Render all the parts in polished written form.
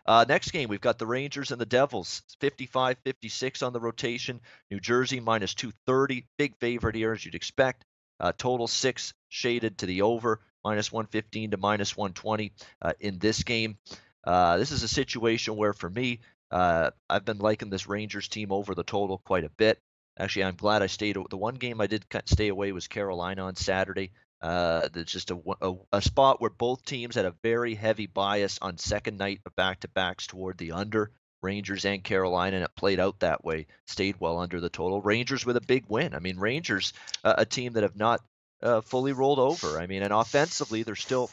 Next game, we've got the Rangers and the Devils, 55-56 on the rotation. New Jersey minus 230, big favorite here as you'd expect. Total 6 shaded to the over, minus 115 to minus 120 in this game. This is a situation where, for me, I've been liking this Rangers team over the total quite a bit. Actually, I'm glad I stayed. The one game I did stay away was Carolina on Saturday. That's just a spot where both teams had a very heavy bias on second night of back-to-backs toward the under. Rangers and Carolina, and it played out that way. Stayed well under the total. Rangers with a big win. I mean, Rangers, a team that have not fully rolled over. I mean, and offensively, they're still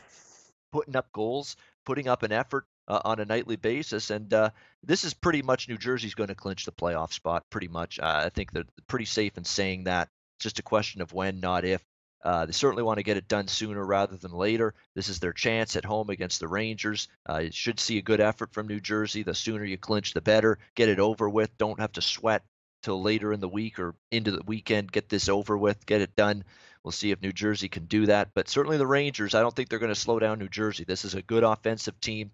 putting up goals, putting up an effort on a nightly basis. And this is pretty much New Jersey's going to clinch the playoff spot, pretty much. I think they're pretty safe in saying that. It's just a question of when, not if. They certainly want to get it done sooner rather than later. This is their chance at home against the Rangers. You should see a good effort from New Jersey. The sooner you clinch, the better. Get it over with. Don't have to sweat till later in the week or into the weekend. Get this over with. Get it done. We'll see if New Jersey can do that. But certainly the Rangers, I don't think they're going to slow down New Jersey. This is a good offensive team.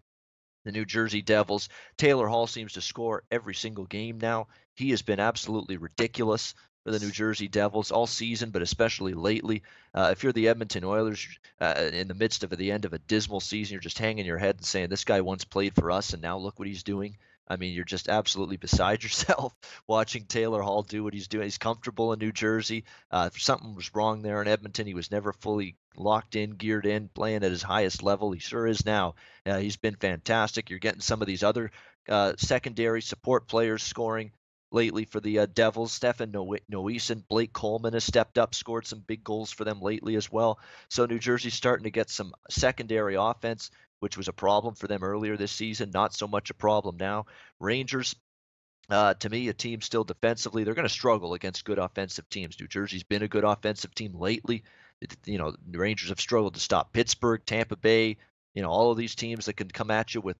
The New Jersey Devils. Taylor Hall seems to score every single game now. He has been absolutely ridiculous for the New Jersey Devils all season, but especially lately. If you're the Edmonton Oilers in the midst of the end of a dismal season, you're just hanging your head and saying, this guy once played for us, and now look what he's doing. I mean, you're just absolutely beside yourself watching Taylor Hall do what he's doing. He's comfortable in New Jersey. If something was wrong there in Edmonton, he was never fully locked in, geared in, playing at his highest level. He sure is now. He's been fantastic. You're getting some of these other secondary support players scoring lately for the Devils. Stefan Noesen, Blake Coleman has stepped up, scored some big goals for them lately as well. So New Jersey's starting to get some secondary offense, which was a problem for them earlier this season. Not so much a problem now. Rangers, to me, a team still defensively. They're going to struggle against good offensive teams. New Jersey's been a good offensive team lately. The Rangers have struggled to stop Pittsburgh, Tampa Bay, all of these teams that can come at you with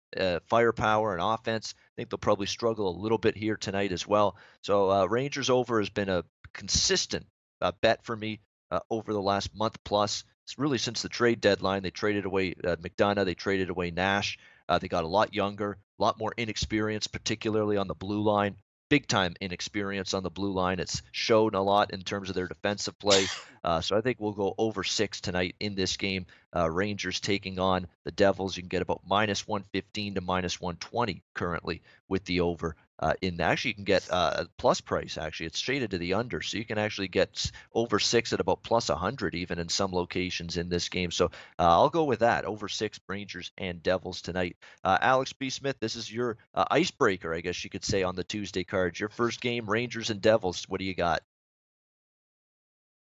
firepower and offense. I think they'll probably struggle a little bit here tonight as well. So Rangers over has been a consistent bet for me over the last month plus. It's really since the trade deadline. They traded away McDonough. They traded away Nash. They got a lot younger, a lot more inexperience, particularly on the blue line. Big time inexperience on the blue line. It's shown a lot in terms of their defensive play. So I think we'll go over 6 tonight in this game. Rangers taking on the Devils. You can get about minus 115 to minus 120 currently with the over. Actually, you can get a plus price. Actually, it's shaded to the under, so you can actually get over 6 at about plus 100 even in some locations in this game. So I'll go with that, over 6 Rangers and Devils tonight. Alex B. Smith, this is your icebreaker, I guess you could say, on the Tuesday cards. Your first game, Rangers and Devils. What do you got?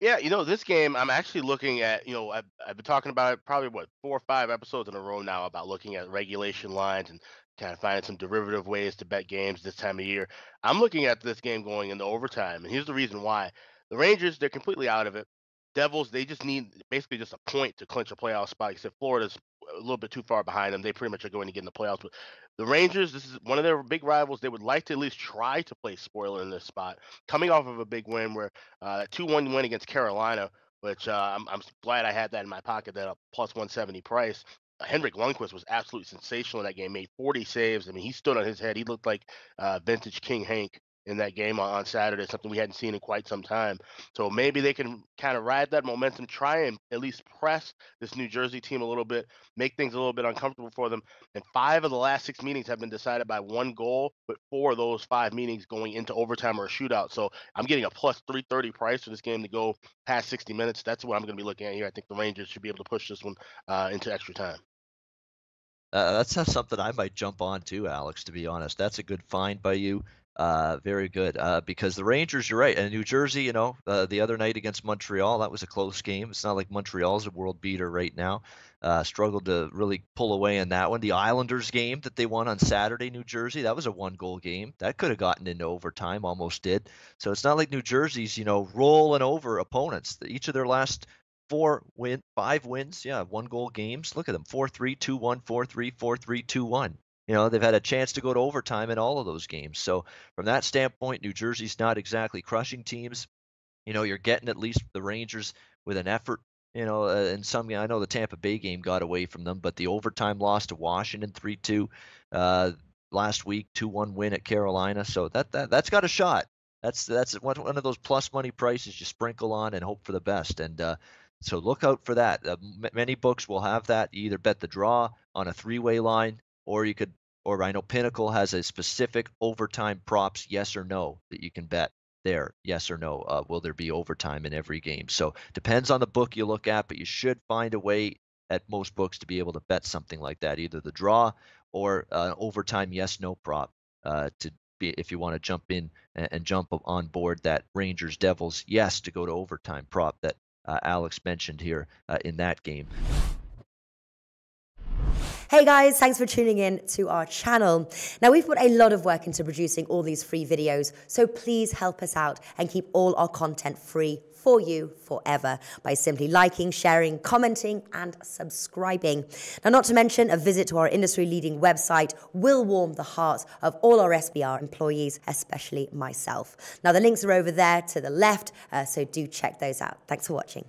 Yeah, this game I'm actually looking at. I've been talking about it probably 4 or 5 episodes in a row now about looking at regulation lines and kind of finding some derivative ways to bet games this time of year. I'm looking at this game going into overtime, and here's the reason why. The Rangers, they're completely out of it. Devils, they just need basically just a point to clinch a playoff spot. Like I said, Florida's a little bit too far behind them. They pretty much are going to get in the playoffs. But the Rangers, this is one of their big rivals. They would like to at least try to play spoiler in this spot, coming off of a big win where 2-1 win against Carolina, which I'm glad I had that in my pocket, that plus 170 price. Henrik Lundqvist was absolutely sensational in that game, made 40 saves. I mean, he stood on his head. He looked like vintage King Hank in that game on Saturday, something we hadn't seen in quite some time. So maybe they can kind of ride that momentum, try and at least press this New Jersey team a little bit, make things a little bit uncomfortable for them. And 5 of the last 6 meetings have been decided by 1 goal, but 4 of those 5 meetings going into overtime or a shootout. So I'm getting a plus 330 price for this game to go past 60 minutes. That's what I'm going to be looking at here. I think the Rangers should be able to push this one into extra time. That's something I might jump on too, Alex, to be honest. That's a good find by you. Very good. Because the Rangers, you're right. And New Jersey, the other night against Montreal, that was a close game. It's not like Montreal's a world beater right now. Struggled to really pull away in that one. The Islanders game that they won on Saturday, New Jersey, that was a 1-goal game. That could have gotten into overtime, almost did. So it's not like New Jersey's, rolling over opponents. Each of their last 5 wins, 1-goal games. Look at them, 4-3, 2-1, 4-3, 4-3, 2-1. They've had a chance to go to overtime in all of those games. So from that standpoint, New Jersey's not exactly crushing teams. You're getting at least the Rangers with an effort You know, and some I know the Tampa Bay game got away from them, but the overtime loss to Washington 3-2 uh, last week, 2-1 win at Carolina. So that's got a shot. That's one of those plus money prices you sprinkle on and hope for the best. And so look out for that. Many books will have that. You either bet the draw on a three-way line, or you could, or I know Pinnacle has a specific overtime props, yes or no, that you can bet there, yes or no. Will there be overtime in every game? So depends on the book you look at, but you should find a way at most books to be able to bet something like that, either the draw or overtime yes no prop to be if you want to jump in and jump on board that Rangers Devils yes to go to overtime prop that Alex mentioned here in that game. Hey guys, thanks for tuning in to our channel. Now, we've put a lot of work into producing all these free videos, so please help us out and keep all our content free for you forever by simply liking, sharing, commenting, and subscribing. Now, not to mention, a visit to our industry-leading website will warm the hearts of all our SBR employees, especially myself. Now, the links are over there to the left, so do check those out. Thanks for watching.